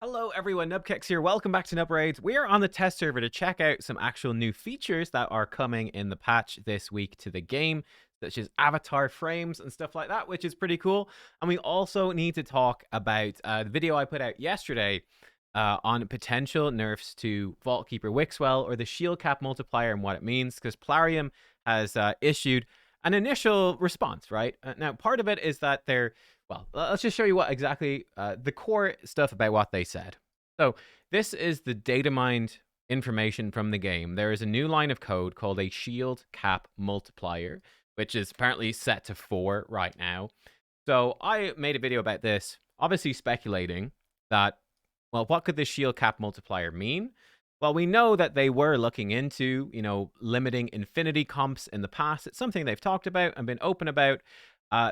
Hello everyone, nubkeks here. Welcome back to Nub Raids. We are on the test server to check out some actual new features that are coming in the patch this week to the game, such as avatar frames and stuff like that, which is pretty cool. And we also need to talk about the video I put out yesterday on potential nerfs to Vault Keeper Wixwell or the ShieldCapMultiplier and what it means, because Plarium has issued an initial response, right? Now, part of it is that well, let's just show you what exactly the core stuff about what they said. So this is the datamined information from the game. There is a new line of code called a ShieldCapMultiplier, which is apparently set to 4 right now. So I made a video about this, obviously speculating that, well, what could this ShieldCapMultiplier mean? Well, we know that they were looking into, limiting infinity comps in the past. It's something they've talked about and been open about.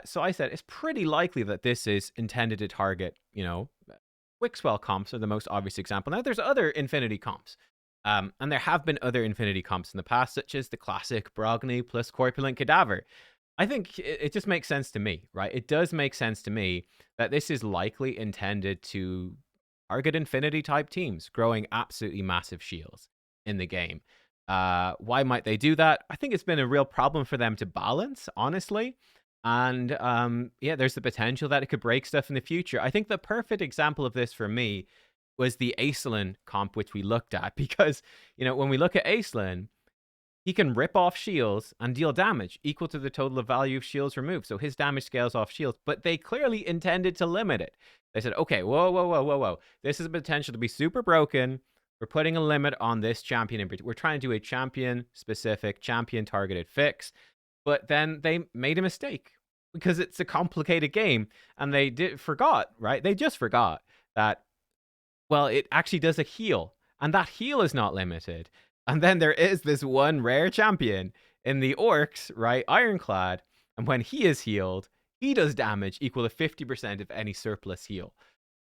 So I said it's pretty likely that this is intended to target, Wixwell comps are the most obvious example. Now, there's other infinity comps. And there have been other infinity comps in the past, such as the classic Brogni plus Corpulent Cadaver. I think it just makes sense to me, right? It does make sense to me that this is likely intended to target infinity type teams, growing absolutely massive shields in the game. Why might they do that? I think it's been a real problem for them to balance, honestly. And yeah, there's the potential that it could break stuff in the future. I think the perfect example of this for me was the Aislinn comp, which we looked at, because, when we look at Aislinn, he can rip off shields and deal damage equal to the total of value of shields removed. So his damage scales off shields, but they clearly intended to limit it. They said, okay, whoa. This has a potential to be super broken. We're putting a limit on this champion. We're trying to do a champion-specific, champion-targeted fix. But then they made a mistake because it's a complicated game, and they forgot, right? They just forgot that, well, it actually does a heal, and that heal is not limited. And then there is this one rare champion in the orcs, right? Ironclad, and when he is healed, he does damage equal to 50% of any surplus heal.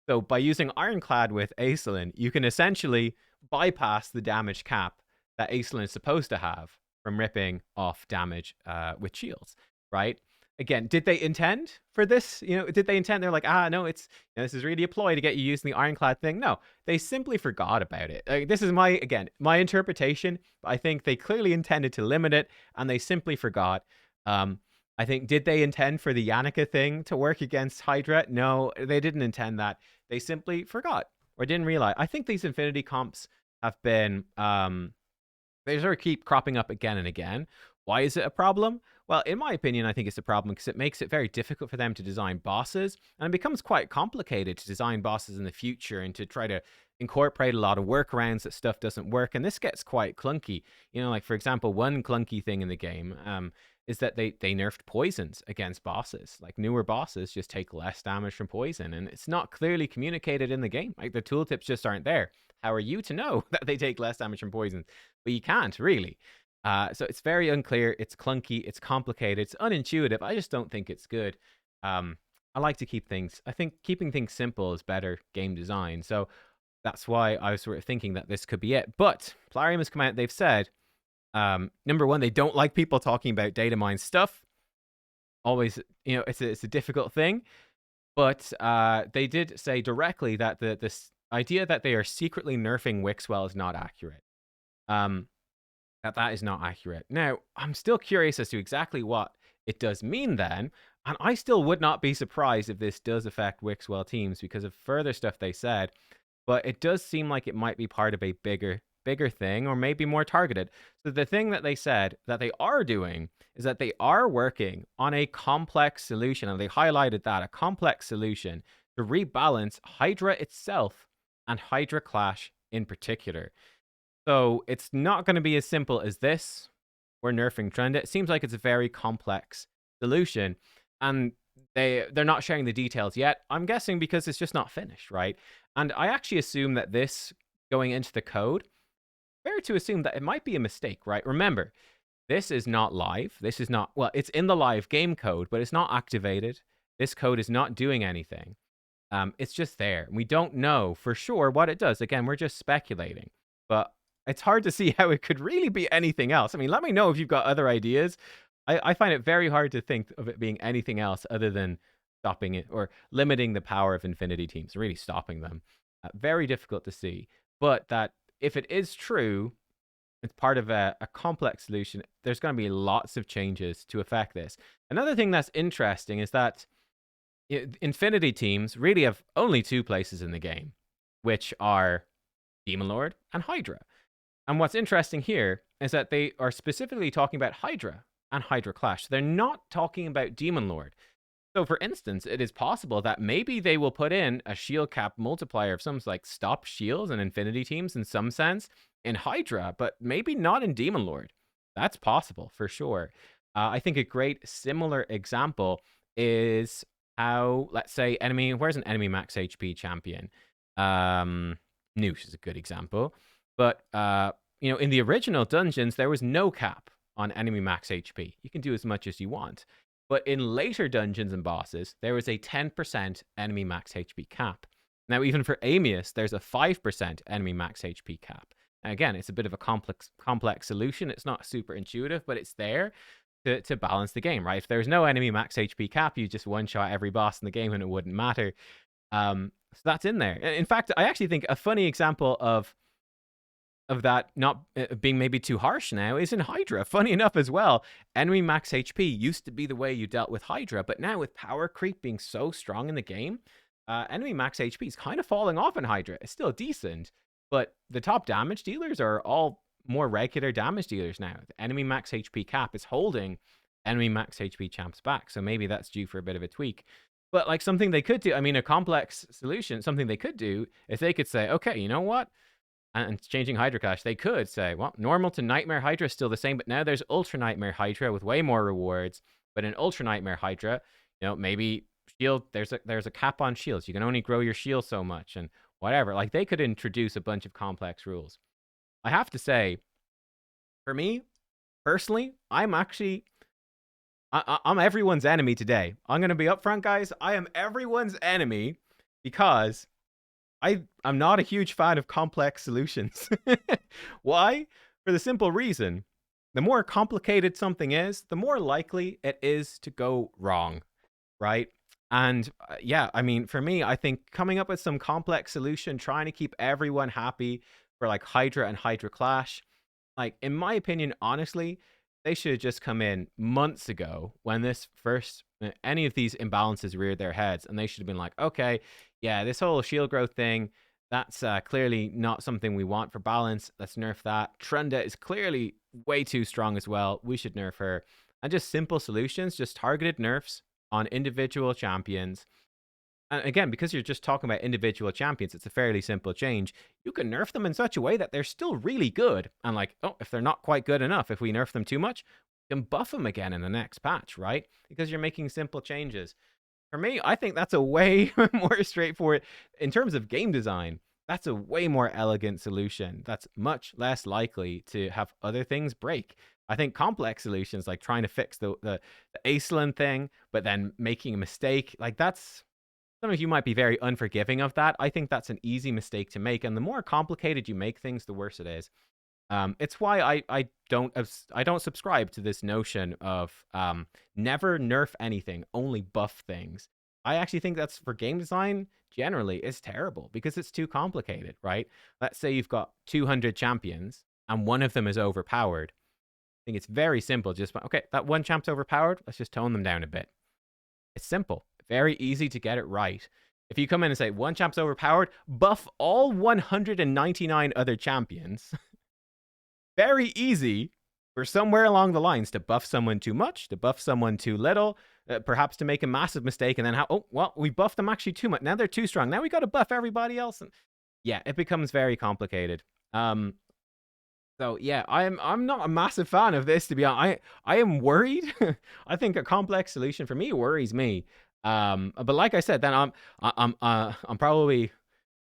So by using Ironclad with Aislinn, you can essentially bypass the damage cap that Aislinn is supposed to have from ripping off damage with shields, right? Again, did they intend for this? Did they intend? They're like, no, it's this is really a ploy to get you using the Ironclad thing. No, they simply forgot about it. This is my interpretation. I think they clearly intended to limit it, and they simply forgot. I think, did they intend for the Yannicka thing to work against Hydra? No, they didn't intend that. They simply forgot or didn't realize. I think these infinity comps have been they sort of keep cropping up again and again. Why is it a problem? Well, in my opinion, I think it's a problem because it makes it very difficult for them to design bosses, and it becomes quite complicated to design bosses in the future and to try to incorporate a lot of workarounds that stuff doesn't work, and this gets quite clunky. Like, for example, one clunky thing in the game is that they nerfed poisons against bosses. Like, newer bosses just take less damage from poison, and it's not clearly communicated in the game. Like, the tooltips just aren't there. How are you to know that they take less damage from poison? But you can't, really. So it's very unclear, it's clunky, it's complicated, it's unintuitive. I just don't think it's good. I like to I think keeping things simple is better game design. So that's why I was sort of thinking that this could be it. But Plarium has come out, they've said, number one, they don't like people talking about datamine stuff. Always, it's a difficult thing. But they did say directly that this idea that they are secretly nerfing Wixwell is not accurate. That is not accurate. Now, I'm still curious as to exactly what it does mean then, and I still would not be surprised if this does affect Wixwell teams because of further stuff they said, but it does seem like it might be part of a bigger thing, or maybe more targeted. So the thing that they said that they are doing is that they are working on a complex solution, and they highlighted that, a complex solution to rebalance Hydra itself and Hydra Clash in particular. So it's not going to be as simple as this. We're nerfing Trend. It seems like it's a very complex solution, and they're not sharing the details yet. I'm guessing because it's just not finished, right? And I actually assume that this going into the code, fair to assume that it might be a mistake, right? Remember, this is not live. This is not, well, it's in the live game code, but it's not activated. This code is not doing anything. It's just there. We don't know for sure what it does. Again, we're just speculating, but it's hard to see how it could really be anything else. I mean, let me know if you've got other ideas. I find it very hard to think of it being anything else other than stopping it or limiting the power of infinity teams, really stopping them. Very difficult to see. But that if it is true, it's part of a complex solution. There's going to be lots of changes to affect this. Another thing that's interesting is that Infinity teams really have only two places in the game, which are Demon Lord and Hydra. And what's interesting here is that they are specifically talking about Hydra and Hydra Clash. They're not talking about Demon Lord. So, for instance, it is possible that maybe they will put in a shield cap multiplier of some like stop shields and Infinity teams in some sense in Hydra, but maybe not in Demon Lord. That's possible for sure. I think a great similar example is how, let's say, where's an enemy max HP champion? Noosh is a good example. But, in the original dungeons, there was no cap on enemy max HP. You can do as much as you want. But in later dungeons and bosses, there was a 10% enemy max HP cap. Now, even for Amius, there's a 5% enemy max HP cap. And again, it's a bit of a complex solution. It's not super intuitive, but it's there to balance the game, right? If there's no enemy max HP cap, you just one-shot every boss in the game and it wouldn't matter. So that's in there. In fact, I actually think a funny example of that not being maybe too harsh now is in Hydra. Funny enough as well, enemy max HP used to be the way you dealt with Hydra, but now with power creep being so strong in the game, enemy max HP is kind of falling off in Hydra. It's still decent, but the top damage dealers are all more regular damage dealers now. The enemy max HP cap is holding enemy max HP champs back, so maybe that's due for a bit of a tweak. But like something they could do, a complex solution, something they could do is they could say, okay, you know what? And changing Hydra Clash, they could say, well, normal to Nightmare Hydra is still the same, but now there's Ultra Nightmare Hydra with way more rewards. But in Ultra Nightmare Hydra, maybe shield, there's a cap on shields. You can only grow your shield so much and whatever. Like, they could introduce a bunch of complex rules. I have to say, for me, personally, I'm everyone's enemy today. I'm going to be upfront, guys. I am everyone's enemy because I'm not a huge fan of complex solutions. Why? For the simple reason, the more complicated something is, the more likely it is to go wrong, right? And for me, I think coming up with some complex solution, trying to keep everyone happy for like Hydra and Hydra Clash, like in my opinion, honestly, they should have just come in months ago when any of these imbalances reared their heads, and they should have been like, okay, yeah, this whole shield growth thing, that's clearly not something we want for balance. Let's nerf that. Trunda is clearly way too strong as well. We should nerf her. And just simple solutions, just targeted nerfs on individual champions. And again, because you're just talking about individual champions, it's a fairly simple change. You can nerf them in such a way that they're still really good. And like, if they're not quite good enough, if we nerf them too much, we can buff them again in the next patch, right? Because you're making simple changes. For me, I think that's a way more straightforward in terms of game design. That's a way more elegant solution. That's much less likely to have other things break. I think complex solutions, like trying to fix the Aislinn thing, but then making a mistake, like that's... Some of you might be very unforgiving of that. I think that's an easy mistake to make, and the more complicated you make things, the worse it is. It's why I don't subscribe to this notion of never nerf anything, only buff things. I actually think that's, for game design generally, is terrible because it's too complicated, right? Let's say you've got 200 champions and one of them is overpowered. I think it's very simple. Just, okay, that one champ's overpowered. Let's just tone them down a bit. It's simple. Very easy to get it right. If you come in and say, one champ's overpowered, buff all 199 other champions. Very easy for somewhere along the lines to buff someone too much, to buff someone too little, perhaps to make a massive mistake, and then we buffed them actually too much. Now they're too strong. Now we got to buff everybody else. And yeah, it becomes very complicated. So yeah, I'm not a massive fan of this, to be honest. I am worried. I think a complex solution for me worries me. But like I said, then I'm probably...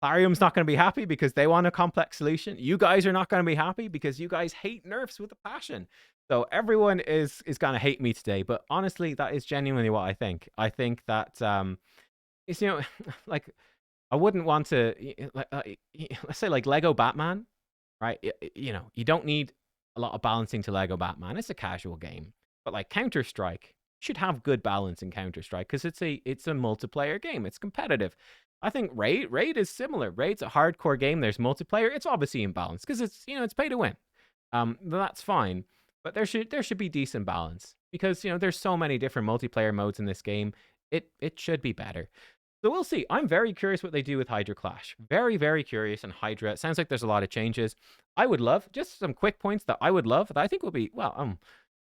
Plarium's not going to be happy because they want a complex solution. You guys are not going to be happy because you guys hate nerfs with a passion. So everyone is going to hate me today. But honestly, that is genuinely what I think. I think that, it's, like, I wouldn't want to, let's say like Lego Batman, right? You don't need a lot of balancing to Lego Batman. It's a casual game. But like Counter-Strike, should have good balance in Counter-Strike because it's a multiplayer game. It's competitive. I think Raid is similar. Raid's a hardcore game. There's multiplayer. It's obviously imbalanced because it's it's pay to win. That's fine. But there should be decent balance because there's so many different multiplayer modes in this game. It should be better. So we'll see. I'm very curious what they do with Hydra Clash. Very, very curious on Hydra. It sounds like there's a lot of changes. I would love just some quick points that I would love that I think will be, well,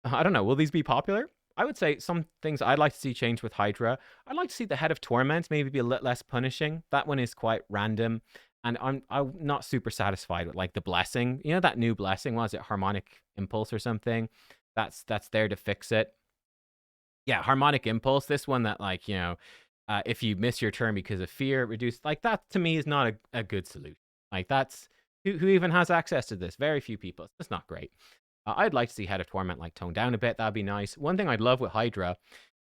I don't know. Will these be popular? I would say some things I'd like to see change with Hydra. I'd like to see the Head of Torment maybe be a little less punishing. That one is quite random. And I'm not super satisfied with like the blessing. That new blessing, was it Harmonic Impulse or something? That's there to fix it. Yeah, Harmonic Impulse. This one that like, if you miss your turn because of fear, reduced, like that to me is not a good solution. Like that's who even has access to this? Very few people. It's not great. I'd like to see Head of Torment like toned down a bit. That'd be nice. One thing I'd love with Hydra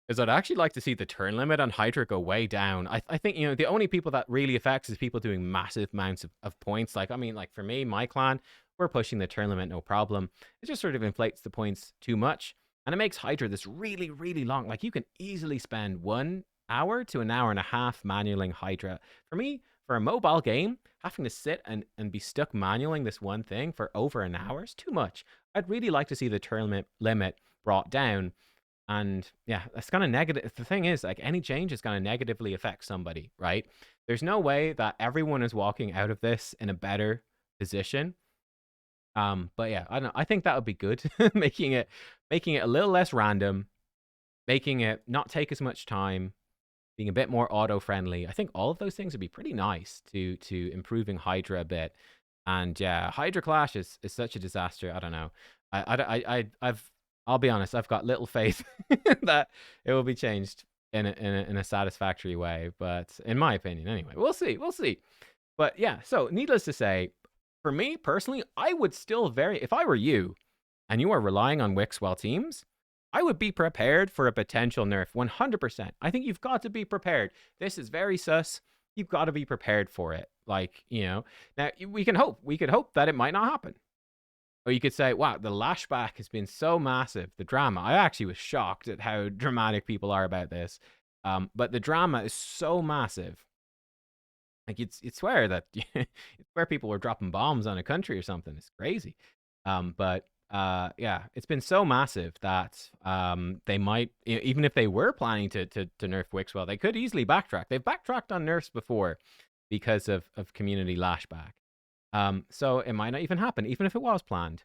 is I'd actually like to see the turn limit on Hydra go way down. I think the only people that really affects is people doing massive amounts of points. Like like for me, my clan, we're pushing the turn limit no problem. It just sort of inflates the points too much, and it makes Hydra this really, really long. Like you can easily spend 1 hour to an hour and a half manualing Hydra. For me, for a mobile game, having to sit and be stuck manualing this one thing for over an hour is too much. I'd really like to see the turn limit brought down. And yeah, that's kind of negative. The thing is, like any change is going to negatively affect somebody, right? There's no way that everyone is walking out of this in a better position. But yeah, I don't know. I think that would be good. making it a little less random, making it not take as much time, being a bit more auto-friendly. I think all of those things would be pretty nice to improving Hydra a bit. And yeah, Hydra Clash is such a disaster. I don't know. I'll be honest, I've got little faith that it will be changed in a satisfactory way. But in my opinion, anyway, we'll see. But yeah, so needless to say, for me personally, I would still if I were you and you are relying on Wixwell teams, I would be prepared for a potential nerf 100%. I think you've got to be prepared. This is very sus. You've got to be prepared for it. Like, now we could hope that it might not happen. Or you could say, wow, the lashback has been so massive. The drama. I actually was shocked at how dramatic people are about this. But the drama is so massive. Like you'd swear that people were dropping bombs on a country or something. It's crazy. But yeah, it's been so massive that they might, even if they were planning to nerf Wixwell, they could easily backtrack. They've backtracked on nerfs before because of community lashback. So it might not even happen, even if it was planned.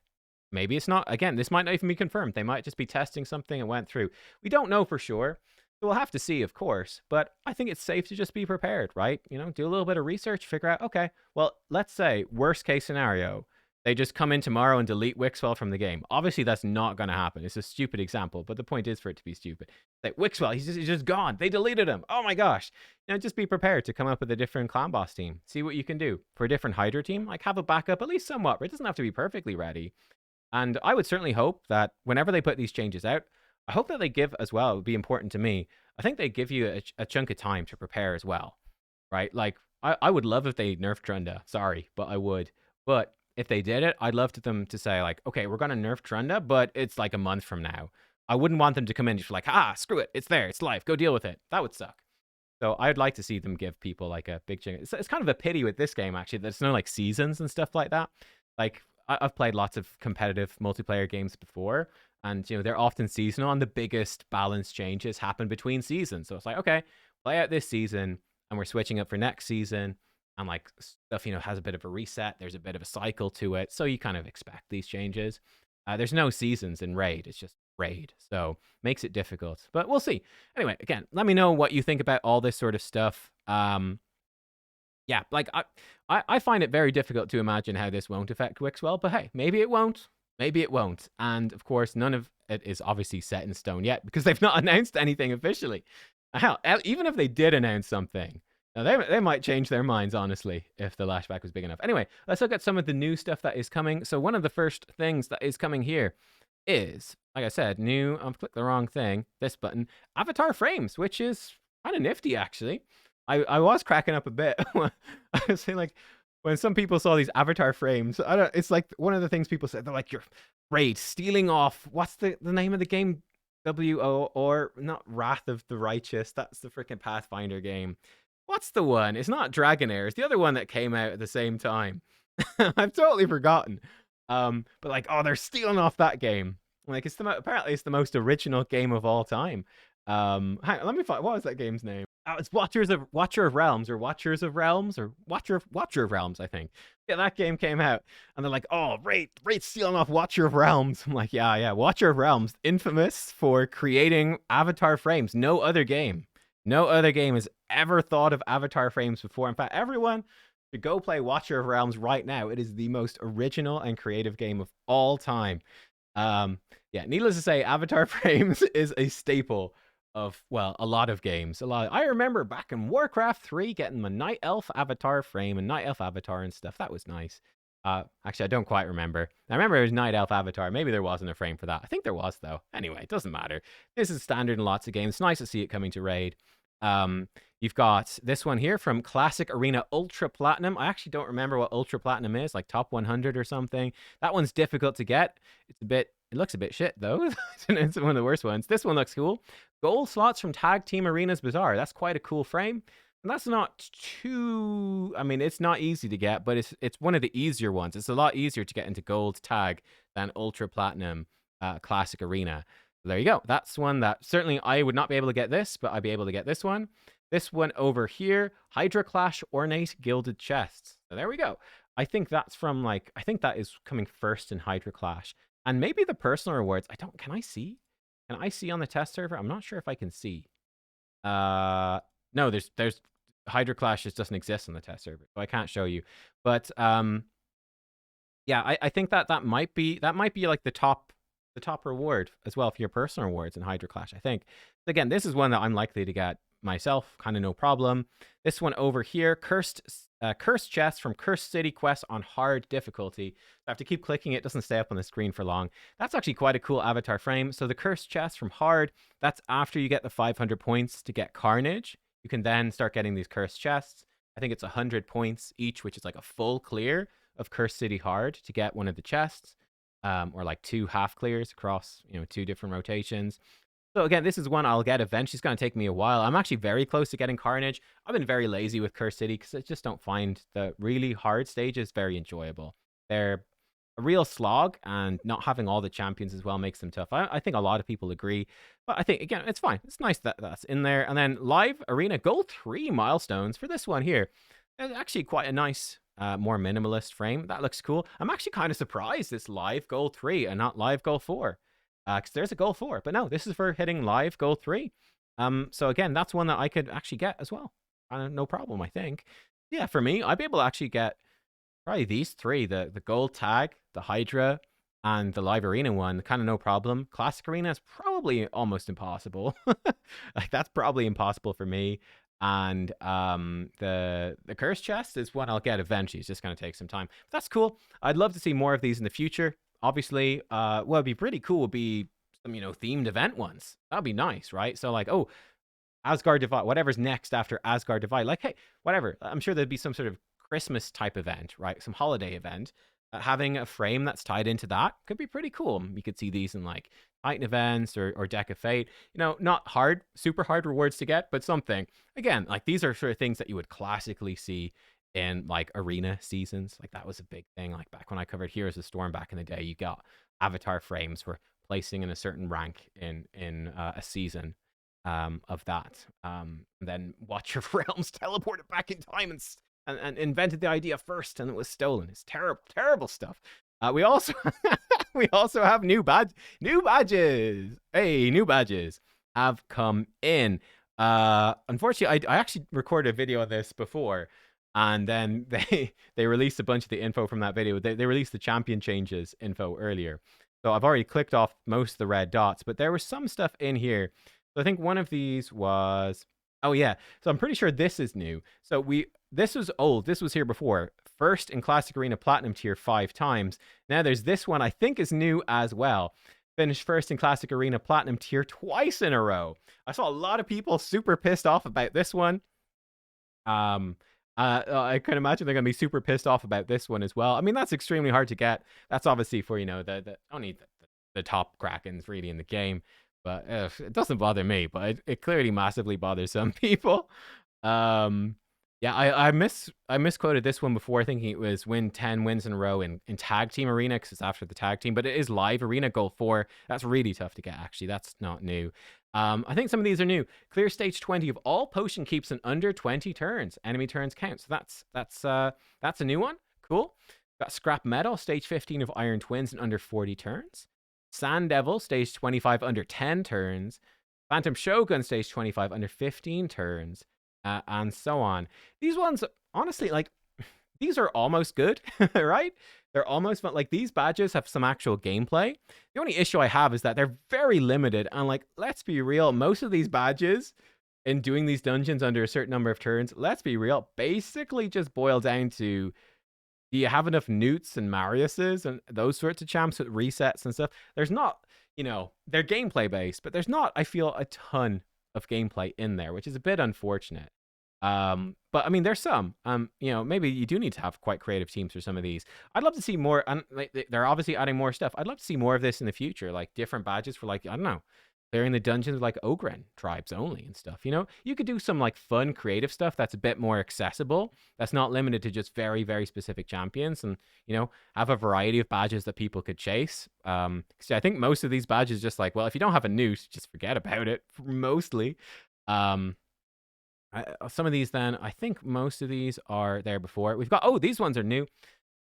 Maybe it's not. Again, this might not even be confirmed. They might just be testing something and went through. We don't know for sure. So we'll have to see, of course. But I think it's safe to just be prepared, right? Do a little bit of research, figure out, okay, well, let's say worst case scenario, they just come in tomorrow and delete Wixwell from the game. Obviously, that's not going to happen. It's a stupid example, but the point is for it to be stupid. Like, Wixwell, he's just gone. They deleted him. Oh my gosh. Just be prepared to come up with a different clan boss team. See what you can do. For a different Hydra team, like have a backup at least somewhat. It doesn't have to be perfectly ready. And I would certainly hope that whenever they put these changes out, I hope that they give as well, it would be important to me, I think they give you a chunk of time to prepare as well, right? Like, I would love if they nerfed Trunda. Sorry, but I would. But if they did it, I'd love them to say, like, okay, we're going to nerf Trunda, but it's like a month from now. I wouldn't want them to come in just like, screw it. It's there. It's live. Go deal with it. That would suck. So I'd like to see them give people like a big chunk. It's kind of a pity with this game, actually. There's no like seasons and stuff like that. Like, I've played lots of competitive multiplayer games before, and they're often seasonal, and the biggest balance changes happen between seasons. So it's like, okay, play out this season, and we're switching up for next season, and like stuff has a bit of a reset. There's a bit of a cycle to it, so you kind of expect these changes. There's no seasons in Raid. It's just Raid, so makes it difficult. But we'll see. Anyway, again, let me know what you think about all this sort of stuff. Yeah, like I find it very difficult to imagine how this won't affect Wixwell, but hey, maybe it won't. Maybe it won't. And of course, none of it is obviously set in stone yet because they've not announced anything officially. Hell, even if they did announce something, they might change their minds, honestly, if the lashback was big enough. Anyway, let's look at some of the new stuff that is coming. So one of the first things that is coming here is, like I said, new, I've clicked the wrong thing, this button, avatar frames, which is kind of nifty, actually. I was cracking up a bit. I was saying, like, when some people saw these avatar frames, it's like one of the things people said, they're like, you're Raid stealing off, what's the name of the game? or not Wrath of the Righteous. That's the freaking Pathfinder game. What's the one? It's not Dragonair. It's the other one that came out at the same time. I've totally forgotten. But like, oh, they're stealing off that game. Like, apparently it's the most original game of all time. Hang on, let me find, what was that game's name? Oh, it's Watcher of Realms, or Watchers of Realms, or Watcher of Realms, I think. Yeah, that game came out, and they're like, oh, Raid stealing off Watcher of Realms. I'm like, yeah, Watcher of Realms, infamous for creating avatar frames. No other game has ever thought of avatar frames before. In fact, everyone should go play Watcher of Realms right now. It is the most original and creative game of all time. Yeah, needless to say, avatar frames is a staple of, well, a lot of games. I remember back in Warcraft 3 getting my Night Elf avatar frame and Night Elf avatar and stuff. That was nice. Actually, I don't quite remember. I remember it was Night Elf avatar. Maybe there wasn't a frame for that. I think there was, though. Anyway, it doesn't matter. This is standard in lots of games. It's nice to see it coming to Raid. You've got this one here from Classic Arena Ultra Platinum. I actually don't remember what Ultra Platinum is, like top 100 or something. That one's difficult to get. It looks a bit shit, though. It's one of the worst ones. This one looks cool. Gold slots from Tag Team Arenas Bazaar. That's quite a cool frame. And that's not too... I mean, it's not easy to get, but it's one of the easier ones. It's a lot easier to get into Gold Tag than Ultra Platinum Classic Arena. So there you go. That's one that certainly I would not be able to get this, but I'd be able to get this one. This one over here, Hydra Clash Ornate Gilded Chests. So there we go. I think that's from, like, I think that is coming first in Hydra Clash. And maybe the personal rewards, can I see? Can I see on the test server? I'm not sure if I can see. No, there's Hydra Clash just doesn't exist on the test server, so I can't show you. But yeah, I think that might be like the top reward as well for your personal rewards in Hydra Clash, I think. Again, this is one that I'm likely to get myself, kind of no problem. This one over here, Cursed Chest from Cursed City Quest on hard difficulty. I have to keep clicking it doesn't stay up on the screen for long. That's actually quite a cool avatar frame. So the Cursed Chest from hard, that's after you get the 500 points to get Carnage. You can then start getting these Cursed Chests. I think it's 100 points each, which is like a full clear of Cursed City hard to get one of the chests, or like 2 half clears across, 2 different rotations. So again, this is one I'll get eventually. It's going to take me a while. I'm actually very close to getting Carnage. I've been very lazy with Cursed City because I just don't find the really hard stages very enjoyable. They're a real slog, and not having all the champions as well makes them tough. I think a lot of people agree. But I think, again, it's fine. It's nice that that's in there. And then Live Arena Gold 3 milestones for this one here. It's actually quite a nice, more minimalist frame. That looks cool. I'm actually kind of surprised it's Live Gold 3 and not Live Gold 4. Because there's a goal 4, but no, this is for hitting live goal 3. So again, that's one that I could actually get as well. No problem, I think. Yeah, for me, I'd be able to actually get probably these 3, the gold tag, the Hydra, and the live arena one, kind of no problem. Classic arena is probably almost impossible. Like, that's probably impossible for me. And the curse chest is one I'll get eventually. It's just going to take some time. But that's cool. I'd love to see more of these in the future. Obviously, what would be pretty cool would be some, themed event ones. That'd be nice, right? So like, oh, Asgard Divide, whatever's next after Asgard Divide. Like, hey, whatever. I'm sure there'd be some sort of Christmas type event, right? Some holiday event. Having a frame that's tied into that could be pretty cool. You could see these in like Titan events or Deck of Fate. Not hard, super hard rewards to get, but something. Again, like, these are sort of things that you would classically see in like arena seasons. Like, that was a big thing. Like, back when I covered Heroes of Storm back in the day, you got avatar frames for placing in a certain rank in a season of that. Then Watcher of Realms teleported back in time and invented the idea first, and it was stolen. It's terrible stuff. We also have new badges. Hey, new badges have come in. Unfortunately, I actually recorded a video of this before, and then they released a bunch of the info from that video. They released the champion changes info earlier. So I've already clicked off most of the red dots, but there was some stuff in here. So I think one of these was... Oh, yeah. So I'm pretty sure this is new. So this was old. This was here before. First in Classic Arena Platinum tier 5 times. Now there's this one I think is new as well. Finished first in Classic Arena Platinum tier twice in a row. I saw a lot of people super pissed off about this one. I can imagine they're going to be super pissed off about this one as well. I mean, that's extremely hard to get. That's obviously for, only the top Krakens really in the game. but it doesn't bother me. But it clearly massively bothers some people. Um, yeah, I misquoted this one before, thinking it was win 10 wins in a row in tag team arena because it's after the tag team, but it is live arena goal 4. That's really tough to get. Actually, that's not new. I think some of these are new. Clear stage 20 of all potion keeps in under 20 turns. Enemy turns count. So that's a new one. Cool. Got scrap metal stage 15 of iron twins in under 40 turns. Sand Devil stage 25 under 10 turns. Phantom Shogun stage 25 under 15 turns. And so on. These ones, honestly, like, these are almost good, right? They're almost fun. Like, these badges have some actual gameplay. The only issue I have is that they're very limited. And, like, let's be real, most of these badges in doing these dungeons under a certain number of turns, let's be real, basically just boil down to, do you have enough Newts and Mariuses and those sorts of champs with resets and stuff? There's not, they're gameplay based, but there's not, I feel, a ton of gameplay in there, which is a bit unfortunate. But I mean, there's some. Maybe you do need to have quite creative teams for some of these. I'd love to see more, and like, they're obviously adding more stuff. I'd love to see more of this in the future, like different badges for, like, I don't know, clearing the dungeons with like Ogren tribes only and stuff. You could do some like fun, creative stuff that's a bit more accessible. That's not limited to just very, very specific champions, and have a variety of badges that people could chase. So I think most of these badges just like, well, if you don't have a newt, just forget about it. Mostly. Some of these then, I think most of these are there before. We've got, these ones are new.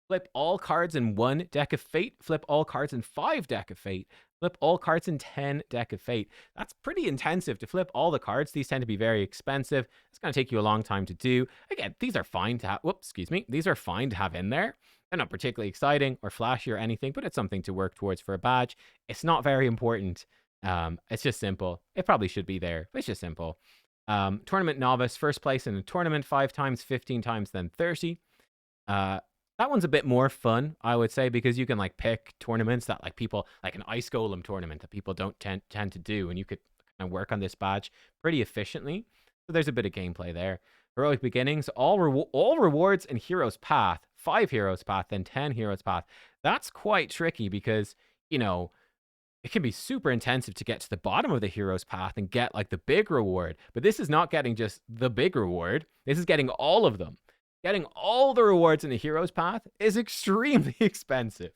Flip all cards in 1 deck of Fate. Flip all cards in 5 deck of Fate. Flip all cards in 10 deck of Fate. That's pretty intensive to flip all the cards. These tend to be very expensive. It's going to take you a long time to do. Again, these are fine to have. Whoops, excuse me. These are fine to have in there. They're not particularly exciting or flashy or anything, but it's something to work towards for a badge. It's not very important. It's just simple. It probably should be there, but it's just simple. Tournament novice, first place in a tournament 5 times, 15 times, then 30. That one's a bit more fun, I would say, because you can like pick tournaments that like people, like an Ice Golem tournament that people don't tend to do, and you could kind of work on this badge pretty efficiently. So there's a bit of gameplay there. Heroic beginnings, all rewards in Hero's Path, 5 Hero's Path, then 10 Hero's Path. That's quite tricky because, it can be super intensive to get to the bottom of the hero's path and get like the big reward. But this is not getting just the big reward. This is getting all of them. Getting all the rewards in the hero's path is extremely expensive.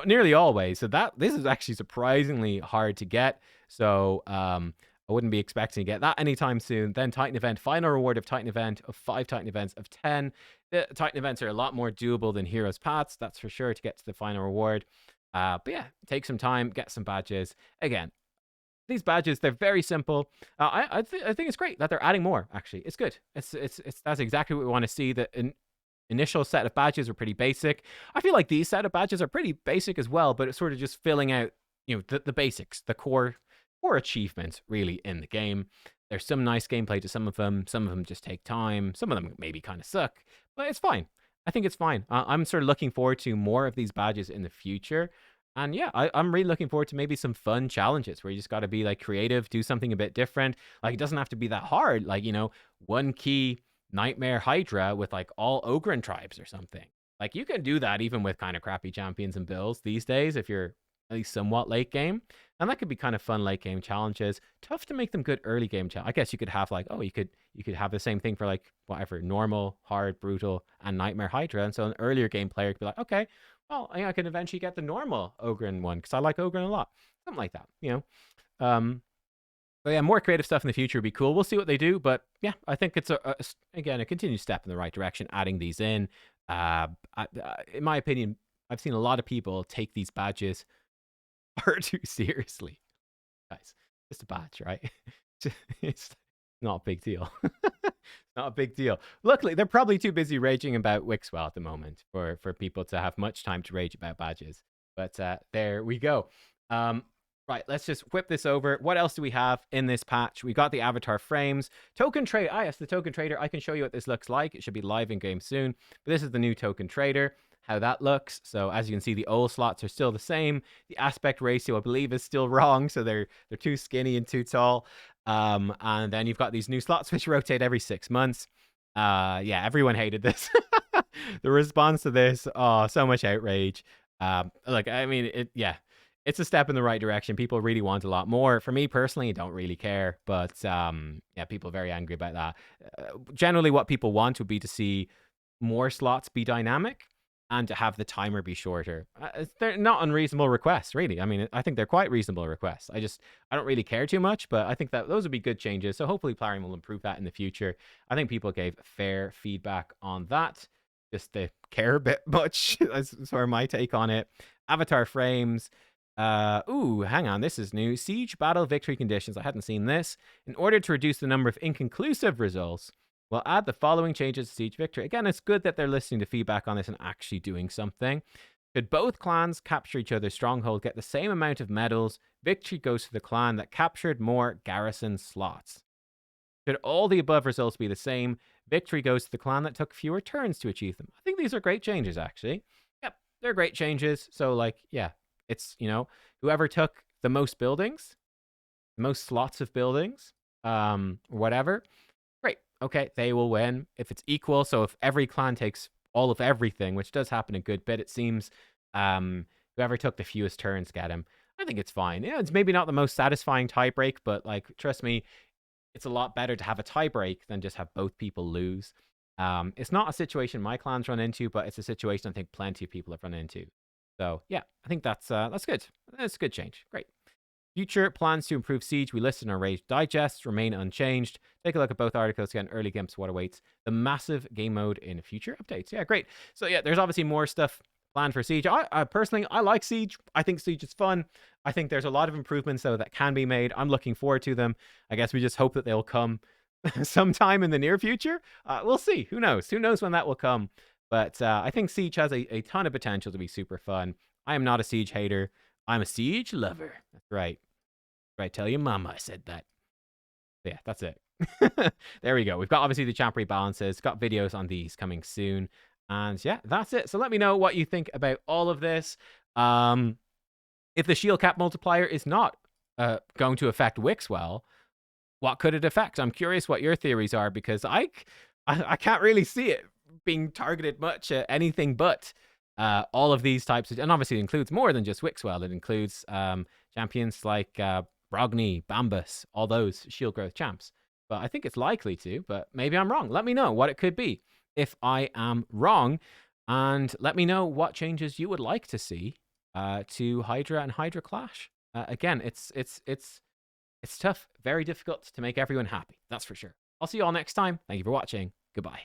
Nearly always. So this is actually surprisingly hard to get. So I wouldn't be expecting to get that anytime soon. Then Titan event, final reward of Titan event of 5 Titan events of 10. The Titan events are a lot more doable than hero's paths. That's for sure, to get to the final reward. But yeah, take some time, get some badges. Again, these badges, they're very simple. I think it's great that they're adding more. Actually, it's good. It's that's exactly what we want to see. The initial set of badges were pretty basic. I feel like these set of badges are pretty basic as well, but it's sort of just filling out, the basics, the core achievements really in the game. There's some nice gameplay to some of them. Some of them just take time. Some of them maybe kind of suck, but it's fine. I think it's fine. I'm sort of looking forward to more of these badges in the future. And yeah, I'm really looking forward to maybe some fun challenges where you just got to be like creative, do something a bit different. Like, it doesn't have to be that hard. Like, 1 key Nightmare Hydra with like all Ogren tribes or something. Like, you can do that even with kind of crappy champions and builds these days if you're at least somewhat late game. And that could be kind of fun late game challenges. Tough to make them good early game I guess you could have like, you could have the same thing for like whatever, normal, hard, brutal, and Nightmare Hydra. And so an earlier game player could be like, okay, well, I can eventually get the normal Ogren one because I like Ogren a lot. Something like that, But yeah, more creative stuff in the future would be cool. We'll see what they do. But yeah, I think it's again, a continued step in the right direction, adding these in. In my opinion, I've seen a lot of people take these badges far too seriously. Guys, just a badge, right? It's not a big deal. Not a big deal. Luckily, they're probably too busy raging about Wixwell at the moment for people to have much time to rage about badges. But there we go. Right, let's just whip this over. What else do we have in this patch? We got the avatar frames. Token trade. Yes, the token trader. I can show you what this looks like. It should be live in game soon. But this is the new token trader, how that looks. So as you can see, the old slots are still the same. The aspect ratio, I believe, is still wrong. So they're too skinny and too tall. And then you've got these new slots which rotate every 6 months. Yeah, everyone hated this. The response to this, so much outrage. Look, I mean, yeah. It's a step in the right direction. People really want a lot more. For me personally, I don't really care, but yeah, people are very angry about that. Generally, what people want would be to see more slots be dynamic and to have the timer be shorter. They're not unreasonable requests, really. I mean, I think they're quite reasonable requests. I don't really care too much, but I think that those would be good changes. So hopefully Plarium will improve that in the future. I think people gave fair feedback on that. Just they care a bit much. That's sort of my take on it. Avatar frames. Ooh, hang on, this is new. Siege battle victory conditions. I hadn't seen this. In order to reduce the number of inconclusive results, we'll add the following changes to Siege victory. Again, it's good that they're listening to feedback on this and actually doing something. Should both clans capture each other's stronghold, get the same amount of medals, victory goes to the clan that captured more garrison slots. Should all the above results be the same, victory goes to the clan that took fewer turns to achieve them. I think these are great changes, actually. Yep, they're great changes. So, like, yeah, it's, you know, whoever took the most buildings, the most slots of buildings, whatever, great. Okay, they will win. If it's equal, so if every clan takes all of everything, which does happen a good bit, it seems, whoever took the fewest turns get him. I think it's fine. Yeah, it's maybe not the most satisfying tiebreak, but, like, trust me, it's a lot better to have a tiebreak than just have both people lose. It's not a situation my clans run into, but it's a situation I think plenty of people have run into. So yeah, I think that's good. That's a good change. Great. Future plans to improve Siege we listed in our Rage Digest remain unchanged. Take a look at both articles again. Early games, what awaits. The massive game mode in future updates. Yeah, great. So yeah, there's obviously more stuff planned for Siege. I personally, I like Siege. I think Siege is fun. I think there's a lot of improvements though that can be made. I'm looking forward to them. I guess we just hope that they'll come sometime in the near future. We'll see. Who knows? Who knows when that will come? But I think Siege has a ton of potential to be super fun. I am not a Siege hater. I'm a Siege lover. That's right. Right. Tell your mama I said that. Yeah, that's it. There we go. We've got obviously the champ rebalances. Got videos on these coming soon. And yeah, that's it. So let me know what you think about all of this. If the shield cap multiplier is not going to affect Wixwell, what could it affect? I'm curious what your theories are, because I can't really see it being targeted much at anything but all of these types of, and obviously it includes more than just Wixwell. It includes champions like Brogni, Bambus, all those shield growth champs. But I think it's likely to, but maybe I'm wrong. Let me know what it could be if I am wrong, and let me know what changes you would like to see to Hydra and Hydra Clash. Again, it's tough, very difficult to make everyone happy. That's for sure. I'll see you all next time. Thank you for watching. Goodbye.